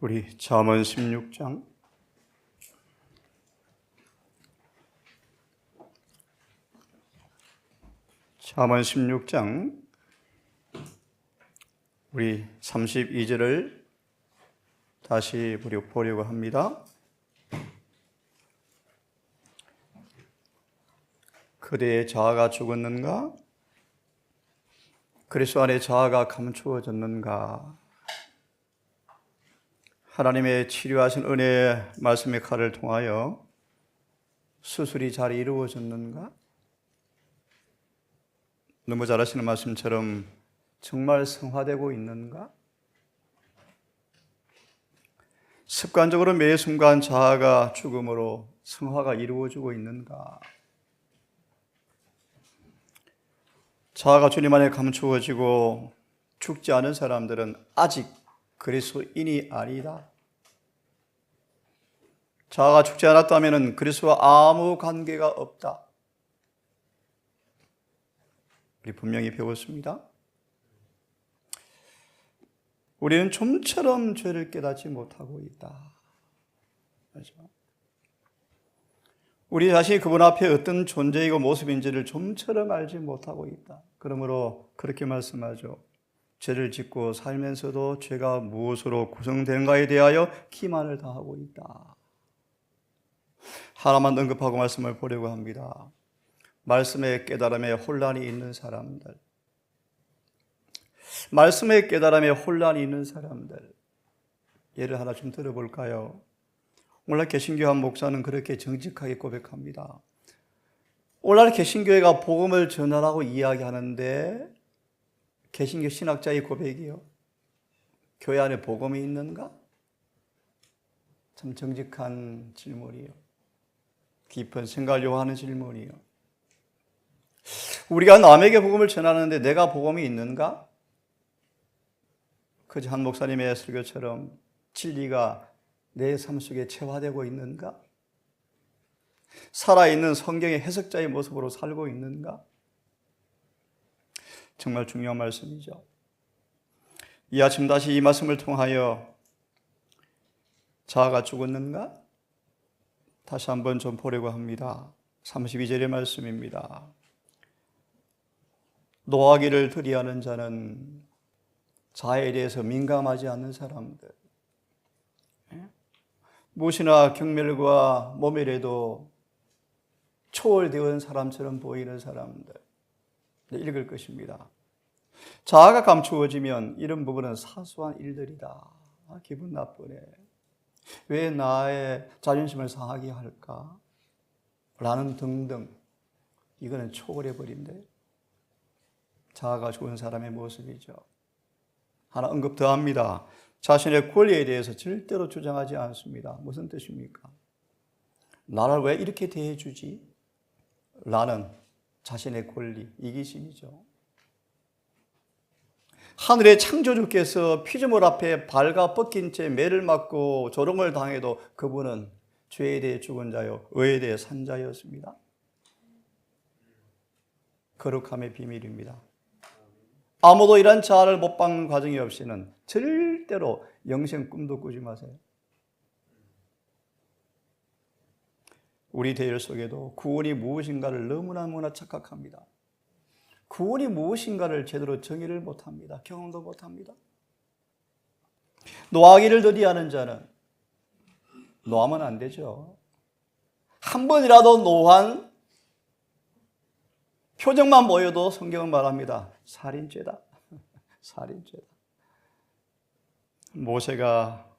우리 잠언 16장 우리 32절을 다시 보려고 합니다. 그대의 자아가 죽었는가? 그리스도 안에 자아가 감추어졌는가? 하나님의 치료하신 은혜의 말씀의 칼을 통하여 수술이 잘 이루어졌는가? 너무 잘 아시는 말씀처럼 정말 성화되고 있는가? 습관적으로 매 순간 자아가 죽음으로 성화가 이루어지고 있는가? 자아가 주님 안에 감추어지고 죽지 않은 사람들은 아직 그리스도인이 아니다. 자아가 죽지 않았다면 그리스도와 아무 관계가 없다. 우리 분명히 배웠습니다. 우리는 좀처럼 죄를 깨닫지 못하고 있다. 그렇죠? 우리 자신이 그분 앞에 어떤 존재이고 모습인지를 좀처럼 알지 못하고 있다. 그러므로 그렇게 말씀하죠. 죄를 짓고 살면서도 죄가 무엇으로 구성되는가에 대하여 기만을 다하고 있다. 하나만 언급하고 말씀을 보려고 합니다. 말씀의 깨달음에 혼란이 있는 사람들, 말씀의 깨달음에 혼란이 있는 사람들, 예를 하나 좀 들어볼까요? 오늘날 개신교 한 목사는 그렇게 정직하게 고백합니다. 오늘날 개신교회가 복음을 전하라고 이야기하는데 개신교 신학자의 고백이요, 교회 안에 복음이 있는가? 참 정직한 질문이요, 깊은 생각을 요하는 질문이요. 우리가 남에게 복음을 전하는데 내가 복음이 있는가? 그저 한 목사님의 설교처럼 진리가 내 삶 속에 체화되고 있는가? 살아있는 성경의 해석자의 모습으로 살고 있는가? 정말 중요한 말씀이죠. 이 아침 다시 이 말씀을 통하여 자아가 죽었는가? 다시 한번 좀 보려고 합니다. 32절의 말씀입니다. 노하기를 들이하는 자는 자아에 대해서 민감하지 않는 사람들, 무엇이나 경멸과 모멸에도 초월되어 사람처럼 보이는 사람들, 읽을 것입니다. 자아가 감추어지면 이런 부분은 사소한 일들이다. 기분 나쁘네. 왜 나의 자존심을 상하게 할까? 라는 등등. 이거는 초월해버린대. 자아가 죽은 사람의 모습이죠. 하나 언급 더 합니다. 자신의 권리에 대해서 절대로 주장하지 않습니다. 무슨 뜻입니까? 나를 왜 이렇게 대해주지? 라는 자신의 권리, 이기심이죠. 하늘의 창조주께서 피조물 앞에 발가 뻗긴 채 매를 맞고 조롱을 당해도 그분은 죄에 대해 죽은 자요, 의에 대해 산 자였습니다. 거룩함의 비밀입니다. 아무도 이런 자아를 못 박는 과정이 없이는 절대로 영생 꿈도 꾸지 마세요. 우리 대열 속에도 구원이 무엇인가를 너무나 착각합니다. 구원이 무엇인가를 제대로 정의를 못합니다. 경험도 못합니다. 노하기를 더디하는 자는, 노하면 안 되죠. 한 번이라도 노한 표정만 보여도 성경은 말합니다. 살인죄다. 살인죄다. 모세가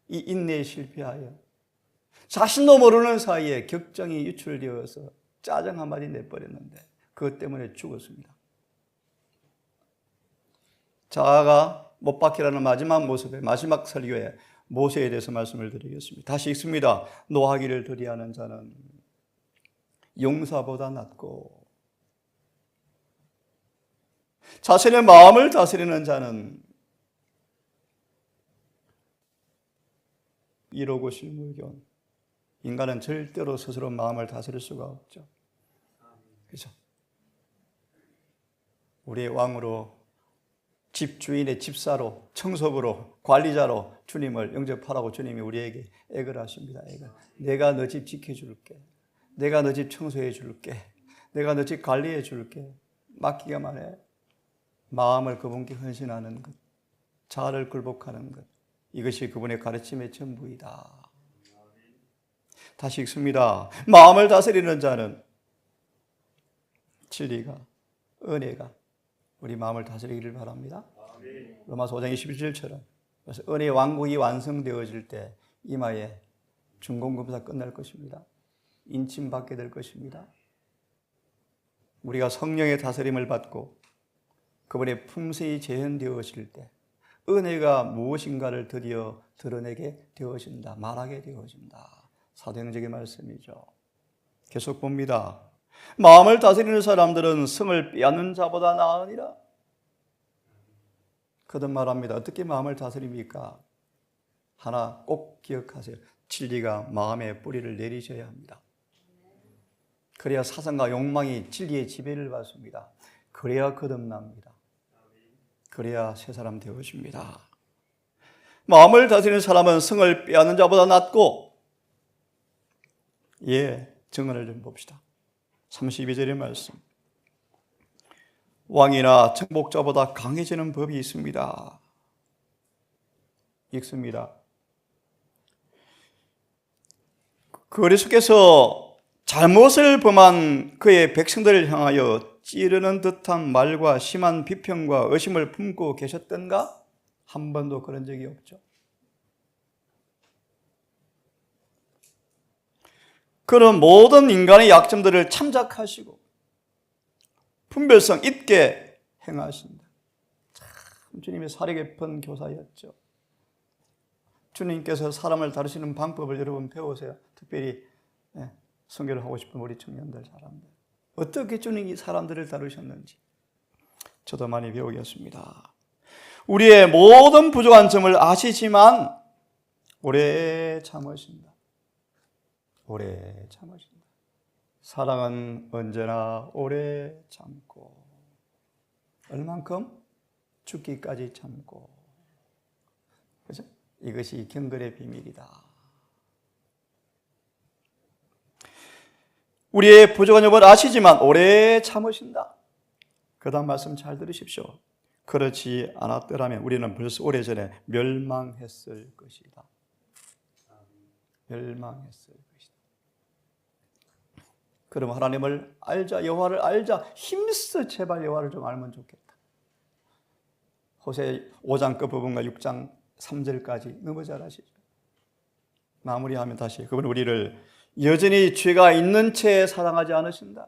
이 인내에 실패하여 자신도 모르는 사이에 격정이 유출되어서 짜증 한마디 내버렸는데 그것 때문에 죽었습니다. 자아가 못 박히라는 마지막 모습의 마지막 설교에 모세에 대해서 말씀을 드리겠습니다. 다시 읽습니다. 노하기를 더디하는 자는 용사보다 낫고 자신의 마음을 다스리는 자는 이로고 실물견. 인간은 절대로 스스로 마음을 다스릴 수가 없죠. 그렇죠? 우리의 왕으로 집주인의 집사로, 청소부로, 관리자로 주님을 영접하라고 주님이 우리에게 애걸 하십니다. 애걸. 내가 너 집 지켜줄게. 내가 너 집 청소해 줄게. 내가 너 집 관리해 줄게. 맡기기만 해. 마음을 그분께 헌신하는 것, 자아를 굴복하는 것, 이것이 그분의 가르침의 전부이다. 다시 읽습니다. 마음을 다스리는 자는 진리가, 은혜가 우리 마음을 다스리기를 바랍니다. 로마서 5장 21절처럼 그래서 은혜의 왕국이 완성되어질 때 이마에 중공검사 끝날 것입니다. 인침받게 될 것입니다. 우리가 성령의 다스림을 받고 그분의 품새이 재현되어질 때 은혜가 무엇인가를 드디어 드러내게 되어진다. 말하게 되어진다. 사도행전의 말씀이죠. 계속 봅니다. 마음을 다스리는 사람들은 성을 빼앗는 자보다 나으니라. 거듭 말합니다. 어떻게 마음을 다스립니까? 하나 꼭 기억하세요. 진리가 마음의 뿌리를 내리셔야 합니다. 그래야 사상과 욕망이 진리의 지배를 받습니다. 그래야 거듭납니다. 그래야 새 사람 되어집니다. 마음을 다스리는 사람은 성을 빼앗는 자보다 낫고, 정언을 좀 봅시다. 32절의 말씀. 왕이나 정복자보다 강해지는 법이 있습니다. 읽습니다. 그리스도께서 잘못을 범한 그의 백성들을 향하여 찌르는 듯한 말과 심한 비평과 의심을 품고 계셨던가? 한 번도 그런 적이 없죠. 그런 모든 인간의 약점들을 참작하시고 분별성 있게 행하신다. 참 주님의 사려 깊은 교사였죠. 주님께서 사람을 다루시는 방법을 여러분 배우세요. 특별히 선교를 하고 싶은 우리 청년들, 사람들. 어떻게 주님이 사람들을 다루셨는지 저도 많이 배우겠습니다. 우리의 모든 부족한 점을 아시지만 오래 참으신다. 오래 참으신다. 사랑은 언제나 오래 참고, 얼만큼? 죽기까지 참고. 그죠? 이것이 경건의 비밀이다. 우리의 부족한 점을 아시지만 오래 참으신다. 그 다음 말씀 잘 들으십시오. 그렇지 않았더라면 우리는 벌써 오래전에 멸망했을 것이다. 멸망했을 것이다. 그럼 하나님을 알자, 여호와를 알자. 힘써 제발 여호와를 좀 알면 좋겠다. 호세 5장 끝부분과 6장 3절까지 너무 잘 아시죠. 마무리하면 다시 그분 우리를 여전히 죄가 있는 채 사랑하지 않으신다.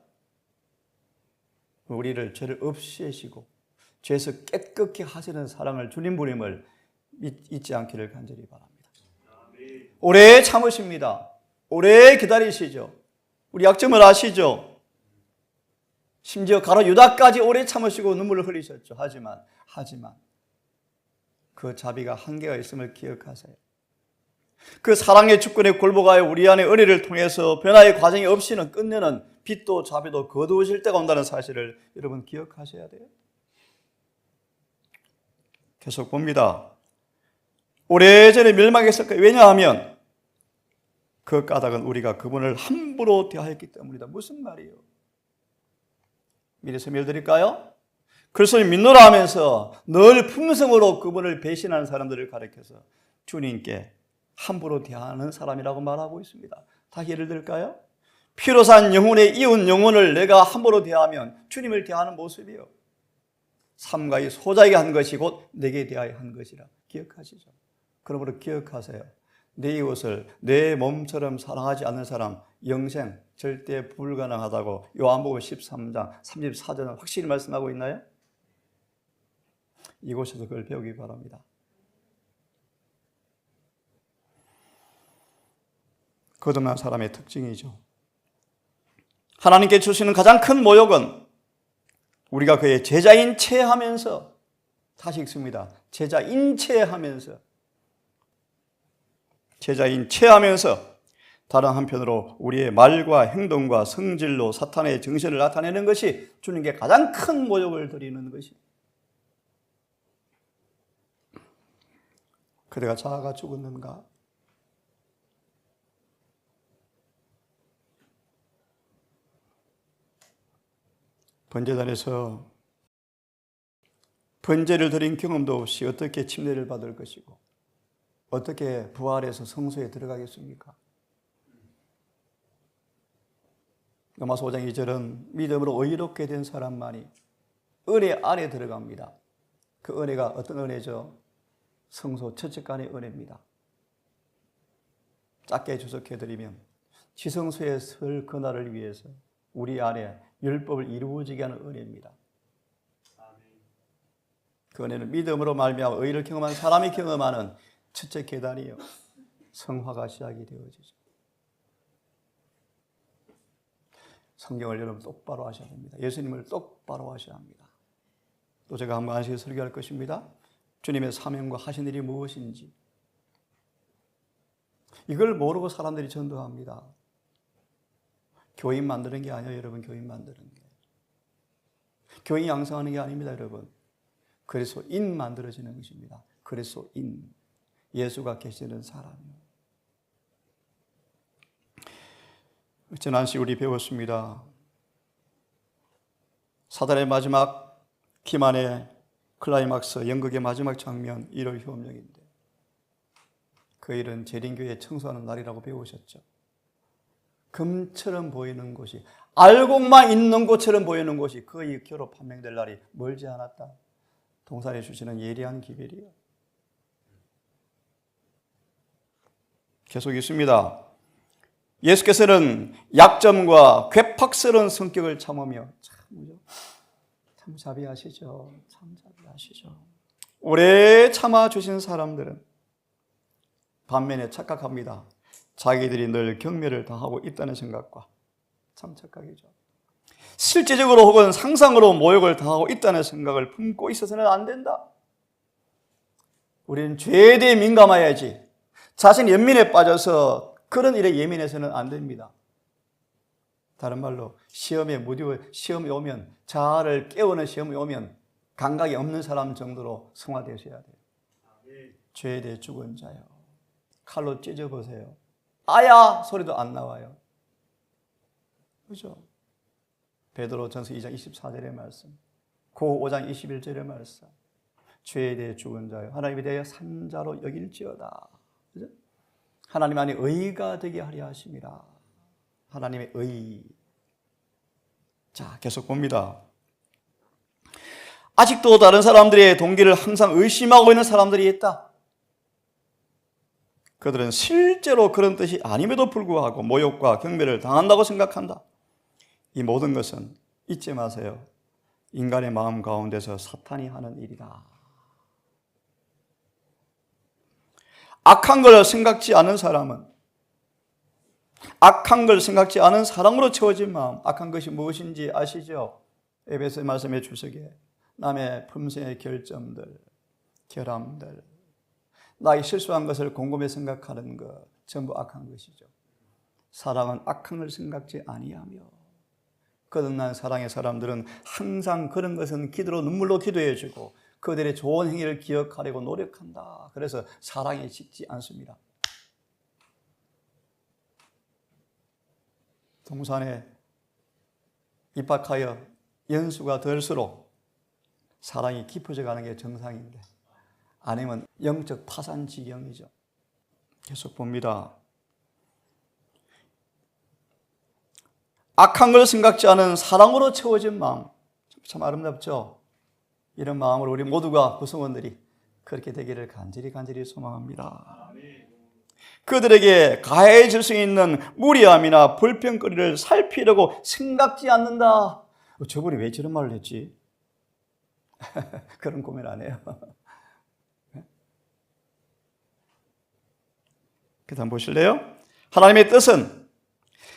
우리를 죄를 없애시고 죄에서 깨끗게 하시는 사랑을 주님 부림을 잊지 않기를 간절히 바랍니다. 오래 참으십니다. 오래 기다리시죠. 우리 약점을 아시죠. 심지어 가로 유다까지 오래 참으시고 눈물을 흘리셨죠. 하지만 그 자비가 한계가 있음을 기억하세요. 그 사랑의 주권에 굴복하여 우리 안에 은혜를 통해서 변화의 과정이 없이는 끝내는 빛도 자비도 거두어질 때가 온다는 사실을 여러분 기억하셔야 돼요. 계속 봅니다. 오래전에 멸망했을 거예요. 왜냐하면 그 까닭은 우리가 그분을 함부로 대하였기 때문이다. 무슨 말이에요? 미리 설명을 드릴까요? 그리스도를 믿노라 하면서 늘 품성으로 그분을 배신하는 사람들을 가리켜서 주님께 함부로 대하는 사람이라고 말하고 있습니다. 다시 예를 들까요? 피로 산 영혼의 이웃 영혼을 내가 함부로 대하면 주님을 대하는 모습이요. 삼가의 소자에게 한 것이 곧 내게 대하여 한 것이라 기억하시죠. 그러므로 기억하세요. 내 이웃을 내 몸처럼 사랑하지 않는 사람 영생 절대 불가능하다고 요한복음 13장 34절은 확실히 말씀하고 있나요? 이곳에서 그걸 배우기 바랍니다. 거듭난 사람의 특징이죠. 하나님께 주시는 가장 큰 모욕은 우리가 그의 제자인 채 하면서, 다시 읽습니다. 제자인 채 하면서 다른 한편으로 우리의 말과 행동과 성질로 사탄의 정신을 나타내는 것이 주님께 가장 큰 모욕을 드리는 것이. 그대가 자아가 죽었는가? 번제단에서 번제를 드린 경험도 없이 어떻게 침례를 받을 것이고 어떻게 부활해서 성소에 들어가겠습니까? 로마서 5장 2절은 믿음으로 의롭게 된 사람만이 은혜 안에 들어갑니다. 그 은혜가 어떤 은혜죠? 성소 첫째간의 은혜입니다. 짧게 주석해드리면 지성소에 설 그날을 위해서 우리 안에 율법을 이루어지게 하는 은혜입니다. 그 은혜는 믿음으로 말미암아 의를 경험한 사람이 경험하는 첫째 계단이요, 성화가 시작이 되어지죠. 성경을 여러분 똑바로 하셔야 됩니다. 예수님을 똑바로 하셔야 합니다. 또 제가 한번 안식일 설교할 것입니다. 주님의 사명과 하신 일이 무엇인지 이걸 모르고 사람들이 전도합니다. 교인 만드는 게 아니에요, 여러분. 교인 만드는 게. 교인 양성하는 게 아닙니다, 여러분. 그리스도인 만들어지는 것입니다. 그리스도인, 예수가 계시는 사람이요. 지난 시간 우리 배웠습니다. 사단의 마지막 기만의 클라이막스, 연극의 마지막 장면 1월 효험령인데 그 일은 재림교회 청소하는 날이라고 배우셨죠. 금처럼 보이는 곳이, 알곡만 있는 곳처럼 보이는 곳이 거의 교로 판명될 날이 멀지 않았다. 동산에 주시는 예리한 기별이요. 계속 있습니다. 예수께서는 약점과 괴팍스러운 성격을 참으며 참 자비하시죠. 참 자비하시죠. 오래 참아주신 사람들은 반면에 착각합니다. 자기들이 늘 경멸을 당하고 있다는 생각과, 참 착각이죠. 실제적으로 혹은 상상으로 모욕을 당하고 있다는 생각을 품고 있어서는 안 된다. 우리는 죄에 대해 민감해야지 자신 연민에 빠져서 그런 일에 예민해서는 안 됩니다. 다른 말로 시험이 오면, 자아를 깨우는 시험이 오면 감각이 없는 사람 정도로 성화되셔야 돼요. 죄에 대해 죽은 자요. 칼로 찢어보세요. 아야 소리도 안 나와요. 그렇죠? 베드로전서 2장 24절의 말씀, 고 5장 21절의 말씀, 죄에 대해 죽은 자요 하나님에 대하여 산자로 여길지어다. 그렇죠? 하나님 안에 의가 되게 하려 하심이라. 하나님의 의. 자, 계속 봅니다. 아직도 다른 사람들의 동기를 항상 의심하고 있는 사람들이 있다. 그들은 실제로 그런 뜻이 아님에도 불구하고 모욕과 경멸을 당한다고 생각한다. 이 모든 것은 잊지 마세요. 인간의 마음 가운데서 사탄이 하는 일이다. 악한 걸 생각지 않은 사람은, 악한 걸 생각지 않은 사랑으로 채워진 마음, 악한 것이 무엇인지 아시죠? 에베소 말씀의 주석에 남의 품성의 결점들, 결함들, 나의 실수한 것을 곰곰이 생각하는 것, 전부 악한 것이죠. 사랑은 악한 걸 생각지 아니하며, 거듭난 사랑의 사람들은 항상 그런 것은 기도로, 눈물로 기도해주고 그들의 좋은 행위를 기억하려고 노력한다. 그래서 사랑에 식지 않습니다. 동산에 입학하여 연수가 들수록 사랑이 깊어져 가는 게 정상인데, 아니면 영적 파산 지경이죠. 계속 봅니다. 악한 걸 생각지 않은 사랑으로 채워진 마음, 참 아름답죠? 이런 마음으로 우리 모두가 구성원들이 그렇게 되기를 간절히 소망합니다. 그들에게 가해질 수 있는 무리함이나 불평거리를 살피려고 생각지 않는다. 저분이 왜 저런 말을 했지? 그런 고민 안 해요. 그다음 보실래요? 하나님의 뜻은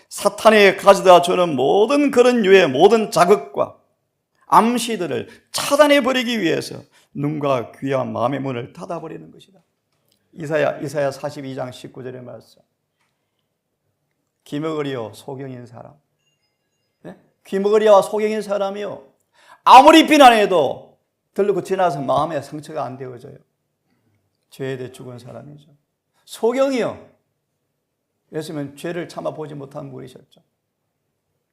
사탄이 가져다 주는 모든 그런 유의 모든 자극과 암시들을 차단해버리기 위해서 눈과 귀와 마음의 문을 닫아버리는 것이다. 이사야 42장 19절의 말씀. 귀머거리요 소경인 사람, 네? 귀머거리와 소경인 사람이요, 아무리 비난해도 들르고 지나서 마음에 상처가 안 되어져요. 죄에 대해 죽은 사람이죠. 소경이요. 예수님은 죄를 참아보지 못한 분이셨죠.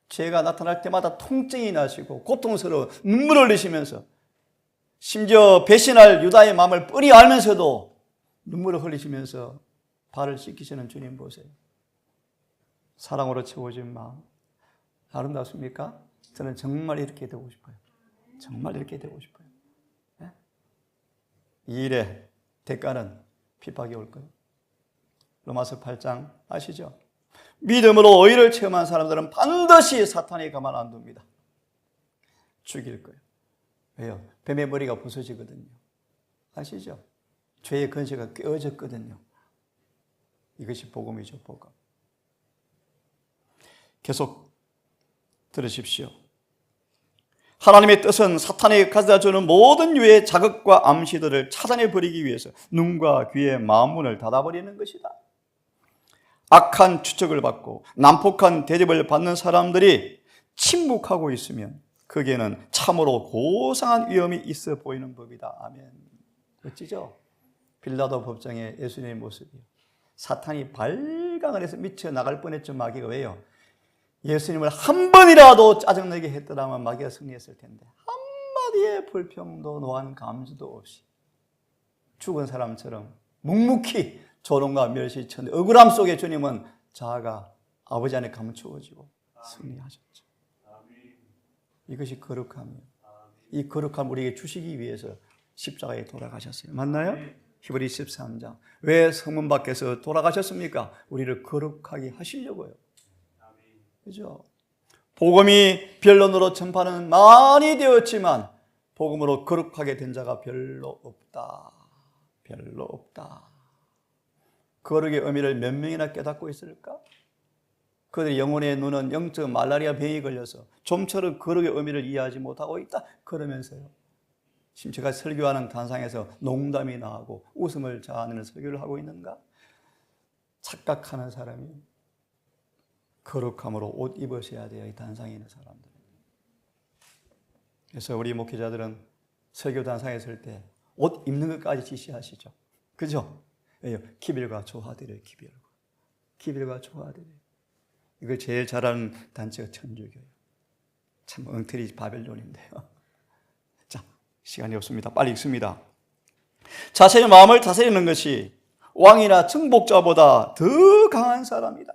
죄가 나타날 때마다 통증이 나시고 고통스러워 눈물을 흘리시면서 심지어 배신할 유다의 마음을 뻔히 알면서도 눈물을 흘리시면서 발을 씻기시는 주님 보세요. 사랑으로 채워진 마음. 아름답습니까? 저는 정말 이렇게 되고 싶어요. 정말 이렇게 되고 싶어요. 네? 이 일의 대가는 핍박이 올 거예요. 로마서 8장 아시죠? 믿음으로 의를 체험한 사람들은 반드시 사탄이 가만 안 둡니다. 죽일 거예요. 왜요? 뱀의 머리가 부서지거든요. 아시죠? 죄의 근세가 꿰어졌거든요. 이것이 복음이죠, 복음. 계속 들으십시오. 하나님의 뜻은 사탄이 가져다주는 모든 유의 자극과 암시들을 차단해버리기 위해서 눈과 귀의 마음문을 닫아버리는 것이다. 악한 추측을 받고 난폭한 대접을 받는 사람들이 침묵하고 있으면 거기에는 참으로 고상한 위험이 있어 보이는 법이다. 아멘. 멋지죠? 빌라도 법정의 예수님의 모습이요. 사탄이 발광을 해서 미쳐 나갈 뻔했죠. 마귀가. 왜요? 예수님을 한 번이라도 짜증내게 했더라면 마귀가 승리했을 텐데 한마디의 불평도 노한 감수도 없이 죽은 사람처럼 묵묵히 조롱과 멸시쳤는데 억울함 속에 주님은 자아가 아버지 안에 감추어지고 승리하셨죠. 이것이 거룩함이에요. 이 거룩함 우리에게 주시기 위해서 십자가에 돌아가셨어요. 맞나요? 히브리 13장. 왜 성문 밖에서 돌아가셨습니까? 우리를 거룩하게 하시려고요. 그죠? 복음이 변론으로 전파는 많이 되었지만 복음으로 거룩하게 된 자가 별로 없다. 별로 없다. 거룩의 의미를 몇 명이나 깨닫고 있을까? 그들의 영혼의 눈은 영적 말라리아 병이 걸려서 좀처럼 거룩의 의미를 이해하지 못하고 있다. 그러면서요. 지금 제가 설교하는 단상에서 농담이 나오고 웃음을 자아내는 설교를 하고 있는가? 착각하는 사람이 거룩함으로 옷 입으셔야 돼요. 이 단상에 있는 사람들. 그래서 우리 목회자들은 설교 단상에 설 때 옷 입는 것까지 지시하시죠. 그죠? 왜요? 기별과 조화들을 기별과 조화들을. 이걸 제일 잘하는 단체가 천주교예요. 참 엉터리 바벨론인데요. 자, 시간이 없습니다. 빨리 읽습니다. 자신의 마음을 다스리는 것이 왕이나 정복자보다 더 강한 사람이다.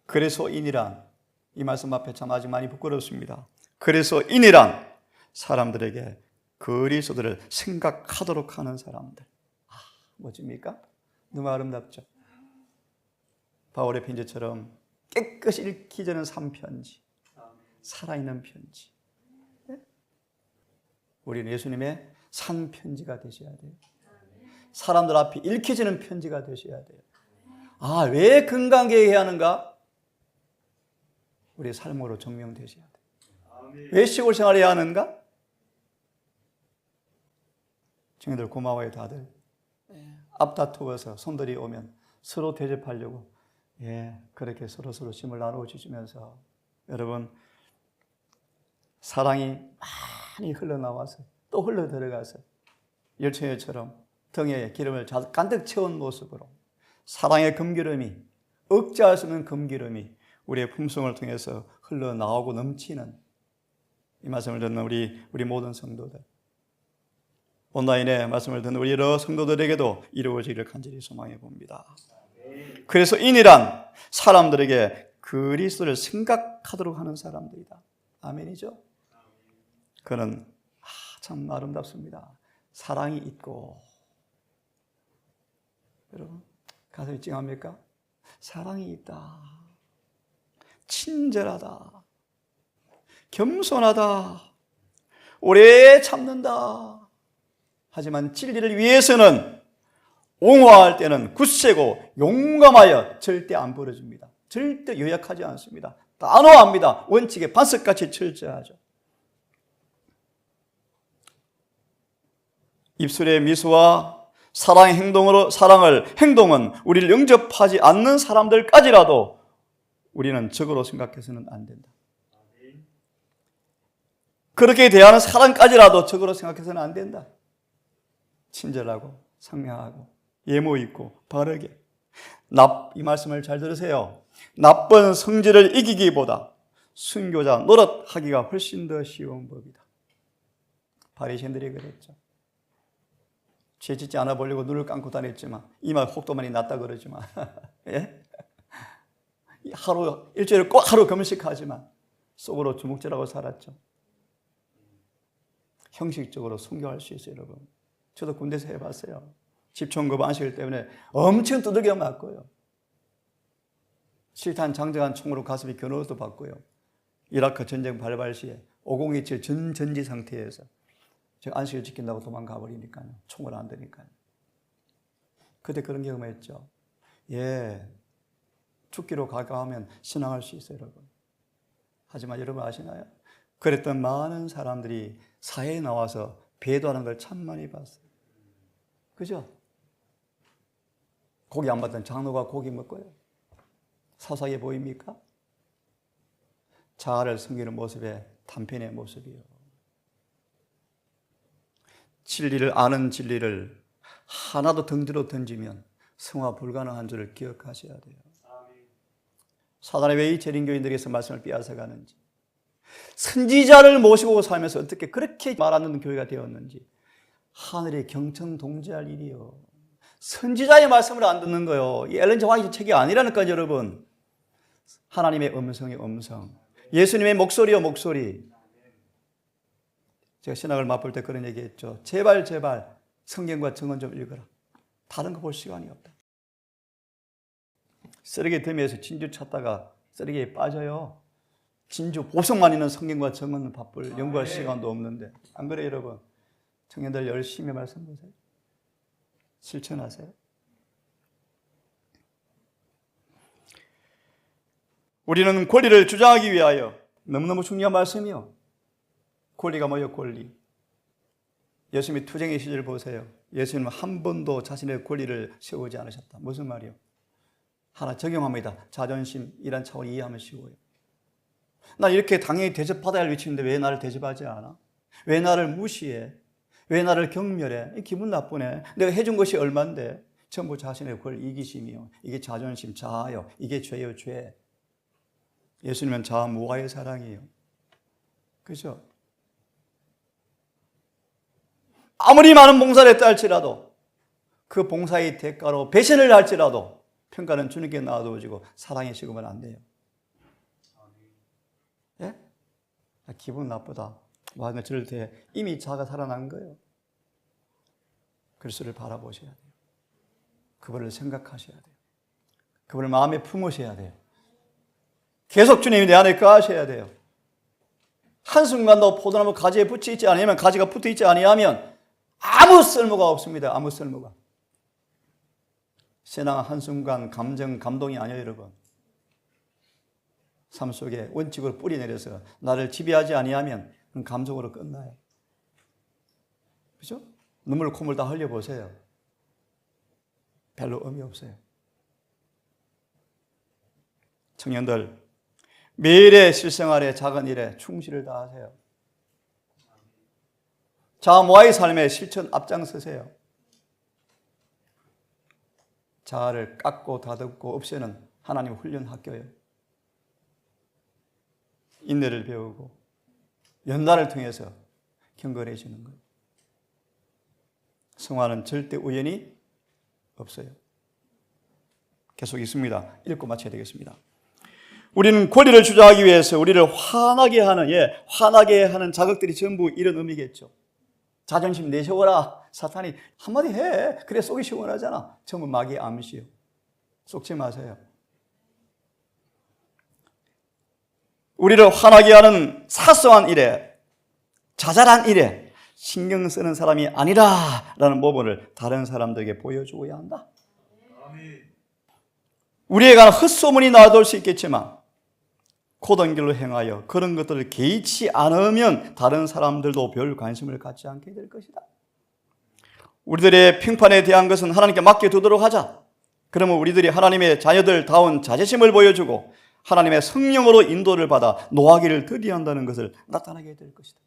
그래서 인이란, 이 말씀 앞에 참 아직 많이 부끄럽습니다. 그래서 인이란 사람들에게 그리스도를 생각하도록 하는 사람들. 뭐집니까? 너무 아름답죠? 바울의 편지처럼 깨끗이 읽기 전에 산 편지, 살아있는 편지. 우리는 예수님의 산 편지가 되셔야 돼요. 사람들 앞에 읽혀지는 편지가 되셔야 돼요. 왜 건강계획해야 하는가? 우리의 삶으로 증명되셔야 돼요. 왜 시골 생활해야 하는가? 청년들 고마워요, 다들. 앞다투어서 손들이 오면 서로 대접하려고 그렇게 서로 힘을 나누어 주시면서 여러분 사랑이 많이 흘러나와서 또 흘러 들어가서 열처녀처럼 등에 기름을 가득 채운 모습으로 사랑의 금기름이 억제할 수 없는 금기름이 우리의 품성을 통해서 흘러나오고 넘치는 이 말씀을 듣는 우리 모든 성도들, 온라인에 말씀을 듣는 우리 여러 성도들에게도 이루어지기를 간절히 소망해 봅니다. 그래서 인이란 사람들에게 그리스도를 생각하도록 하는 사람들이다. 아멘이죠? 그는 참 아름답습니다. 사랑이 있고, 여러분 가슴이 찡합니까? 사랑이 있다. 친절하다. 겸손하다. 오래 참는다. 하지만 진리를 위해서는 옹호할 때는 굳세고 용감하여 절대 안 부러집니다. 절대 요약하지 않습니다. 단호합니다. 원칙에 반석같이 철저하죠. 입술의 미소와 사랑의 행동은 우리를 영접하지 않는 사람들까지라도 우리는 적으로 생각해서는 안 된다. 그렇게 대하는 사람까지라도 적으로 생각해서는 안 된다. 친절하고 상냥하고 예모 있고 바르게. 이 말씀을 잘 들으세요. 나쁜 성질을 이기기보다 순교자 노릇하기가 훨씬 더 쉬운 법이다. 바리새인들이 그랬죠. 죄 짓지 않아 보려고 눈을 감고 다녔지만 이마 혹도만이 낫다 그러지만 예? 일주일에 꼭 하루 금식하지만 속으로 주먹질하고 살았죠. 형식적으로 순교할 수 있어요, 여러분. 저도 군대에서 해봤어요. 집총급 안식 때문에 엄청 두들겨 맞고요. 실탄 장정한 총으로 가슴에 겨누어도 받고요. 이라크 전쟁 발발 시에 5027 전전지 상태에서 제가 안식을 지킨다고 도망가 버리니까요. 총을 안 되니까요. 그때 그런 경험했죠. 예, 죽기로 가까우면 신앙할 수 있어요, 여러분. 하지만 여러분 아시나요? 그랬던 많은 사람들이 사회에 나와서 배도하는 걸 참 많이 봤어요. 그죠? 고기 안 받던 장로가 고기 먹고요. 사사게 보입니까? 자아를 숨기는 모습에 단편의 모습이요. 진리를 아는 진리를 하나도 덩지로 던지면 승화 불가능한 줄을 기억하셔야 돼요. 사단이 왜 이 재림교인들에게서 말씀을 빼앗아가는지, 선지자를 모시고 살면서 어떻게 그렇게 말 안 듣는 교회가 되었는지, 하늘이 경청동지할 일이요. 선지자의 말씀을 안 듣는 거요. 이 엘렌 지 화이트 책이 아니라니까요, 여러분. 하나님의 음성의 음성, 예수님의 목소리요 목소리. 제가 신학을 맛볼 때 그런 얘기했죠. 제발 성경과 정언 좀 읽어라. 다른 거 볼 시간이 없다. 쓰레기 더미에서 진주 찾다가 쓰레기에 빠져요. 진주 보석만 있는 성경과 정언은 바쁠 연구할 시간도 없는데, 안 그래요, 여러분? 청년들 열심히 말씀 보세요. 실천하세요. 우리는 권리를 주장하기 위하여, 너무너무 중요한 말씀이요. 권리가 뭐예요? 권리. 예수님의 투쟁의 시절 보세요. 예수님은 한 번도 자신의 권리를 세우지 않으셨다. 무슨 말이요? 하나 적용합니다. 자존심이란 차원을 이해하면 쉬워요. 나 이렇게 당연히 대접받아야 할 위치인데 왜 나를 대접하지 않아? 왜 나를 무시해? 왜 나를 경멸해? 기분 나쁘네. 내가 해준 것이 얼만데. 전부 자신의 권리 이기심이요. 이게 자존심, 자아요. 이게 죄요, 죄. 예수님은 자아 무아의 사랑이에요. 그죠? 아무리 많은 봉사를 했다 할지라도, 그 봉사의 대가로 배신을 할지라도 평가는 주님께 놔두어지고 사랑의 식으면 안 돼요. 예? 기분 나쁘다. 와, 저럴 때 이미 자아가 살아난 거예요. 그리스도를 바라보셔야 돼요. 그분을 생각하셔야 돼요. 그분을 마음에 품으셔야 돼요. 계속 주님이 내 안에 거하셔야 돼요. 한순간도 포도나무 가지에 붙어 있지 않으면, 가지가 붙어 있지 아니하면 아무 쓸모가 없습니다. 아무 쓸모가. 신앙은 한순간 감정, 감동이 아니에요, 여러분. 삶 속에 원칙으로 뿌리 내려서 나를 지배하지 아니하면 그건 감정으로 끝나요. 그죠? 눈물, 콧물 다 흘려보세요. 별로 의미 없어요. 청년들, 매일의 실생활에 작은 일에 충실을 다하세요. 자아 모아의 삶의 실천 앞장서세요. 자아를 깎고 다듬고 없애는 하나님 훈련 학교예요. 인내를 배우고 연단을 통해서 경건해지는 거예요. 성화는 절대 우연이 없어요. 계속 있습니다. 읽고 마쳐야 되겠습니다. 우리는 권리를 주장하기 위해서 우리를 화나게 하는 자극들이 전부 이런 의미겠죠. 자존심 내세워라. 사탄이 한마디 해. 그래 속이 시원하잖아. 전부 마귀의 암시요. 속지 마세요. 우리를 화나게 하는 사소한 일에, 자잘한 일에 신경 쓰는 사람이 아니라라는 모범을 다른 사람들에게 보여주어야 한다. 우리에 관한 헛소문이 나돌 수 있겠지만 고든 길로 행하여 그런 것들을 개의치 않으면 다른 사람들도 별 관심을 갖지 않게 될 것이다. 우리들의 평판에 대한 것은 하나님께 맡겨두도록 하자. 그러면 우리들이 하나님의 자녀들다운 자제심을 보여주고 하나님의 성령으로 인도를 받아 노하기를 더디한다는 것을 나타나게 될 것이다.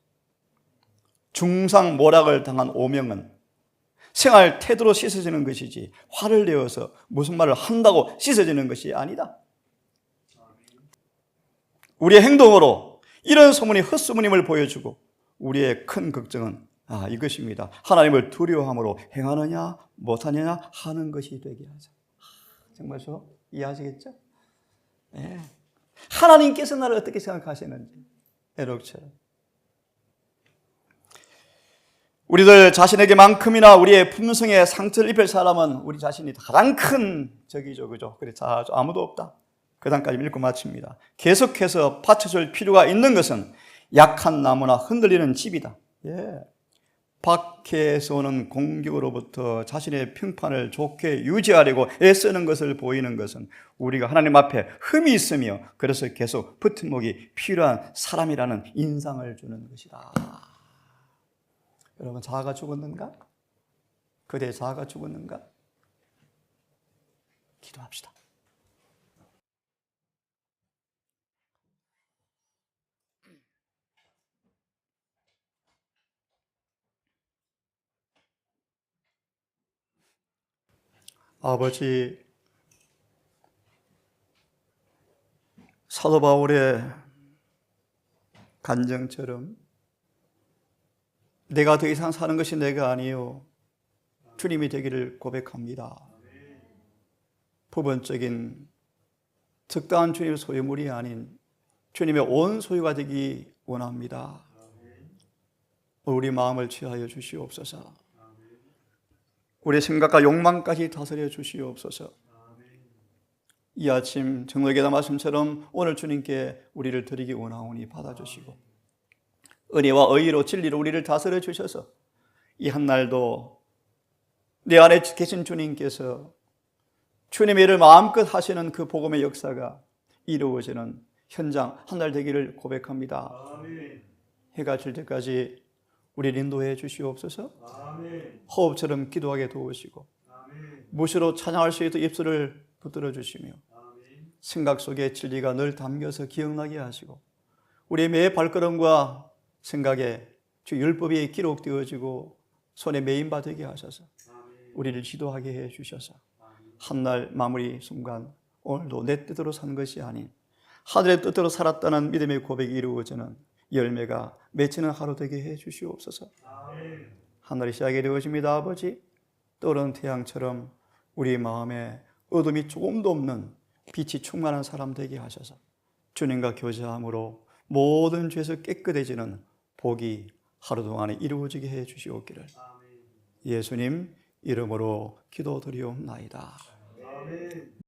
중상모략을 당한 오명은 생활 태도로 씻어지는 것이지 화를 내어서 무슨 말을 한다고 씻어지는 것이 아니다. 우리의 행동으로 이런 소문이 헛소문임을 보여주고 우리의 큰 걱정은 이것입니다. 하나님을 두려워함으로 행하느냐 못하느냐 하는 것이 되게 하자. 정말 이해하시겠죠? 네. 하나님께서 나를 어떻게 생각하시는지 에녹처럼 우리들 자신에게만큼이나 우리의 품성에 상처를 입힐 사람은 우리 자신이 가장 큰 적이죠, 그죠? 그래서 아무도 없다. 그 단까지 읽고 마칩니다. 계속해서 받쳐줄 필요가 있는 것은 약한 나무나 흔들리는 집이다. 예. 밖에서 오는 공격으로부터 자신의 평판을 좋게 유지하려고 애쓰는 것을 보이는 것은 우리가 하나님 앞에 흠이 있으며 그래서 계속 버팀목이 필요한 사람이라는 인상을 주는 것이다. 여러분, 자아가 죽었는가? 그대의 자아가 죽었는가? 기도합시다. 아버지, 사도 바울의 간증처럼 내가 더 이상 사는 것이 내가 아니요 주님이 되기를 고백합니다. 부분적인 적당한 주님의 소유물이 아닌 주님의 온 소유가 되기 원합니다. 우리 마음을 취하여 주시옵소서. 우리의 생각과 욕망까지 다스려 주시옵소서. 이 아침 정로의 말씀처럼 오늘 주님께 우리를 드리기 원하오니 받아주시고 은혜와 의로 진리로 우리를 다스려 주셔서 이 한날도 내 안에 계신 주님께서 주님의 일을 마음껏 하시는 그 복음의 역사가 이루어지는 현장 한날 되기를 고백합니다. 아멘. 해가 질 때까지 우리를 인도해 주시옵소서. 아멘. 호흡처럼 기도하게 도우시고 아멘. 무시로 찬양할 수 있도록 입술을 붙들어 주시며 아멘. 생각 속에 진리가 늘 담겨서 기억나게 하시고 우리의 매 발걸음과 생각에 주 율법이 기록되어지고 손에 메인바 되게 하셔서 우리를 지도하게 해 주셔서 한날 마무리 순간 오늘도 내 뜻대로 산 것이 아닌 하늘의 뜻대로 살았다는 믿음의 고백이 이루어지는 열매가 맺히는 하루 되게 해 주시옵소서. 하늘이 시작이 이루어집니다. 아버지, 떠오르는 태양처럼 우리 마음에 어둠이 조금도 없는 빛이 충만한 사람 되게 하셔서 주님과 교제함으로 모든 죄에서 깨끗해지는 복이 하루 동안에 이루어지게 해 주시옵기를 예수님 이름으로 기도드리옵나이다.